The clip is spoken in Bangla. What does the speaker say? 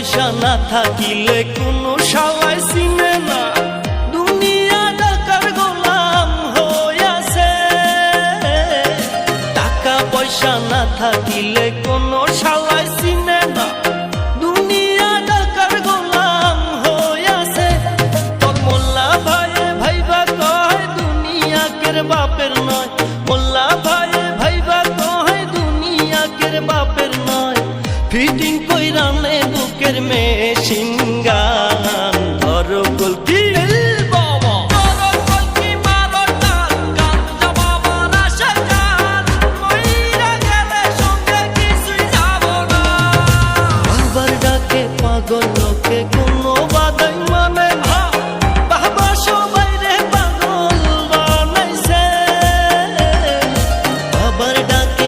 পয়সা না থাকিলে কোনো শালায় চিনে না, দুনিয়া টাকার গোলাম হইয়াছে। টাকা পয়সা না থাকিলে কোনো শালায় চিনে না, দুনিয়া টাকার গোলাম হইয়াছে। তোর মোল্লা ভাইয়ে ভাইবা কয় দুনিয়া কের বাপের নয়, মোল্লা ভাইয়ে ভাইবা কয় দুনিয়া কের বাপের নয়। ফিটিং কইরা নে বুকের মেশিন গান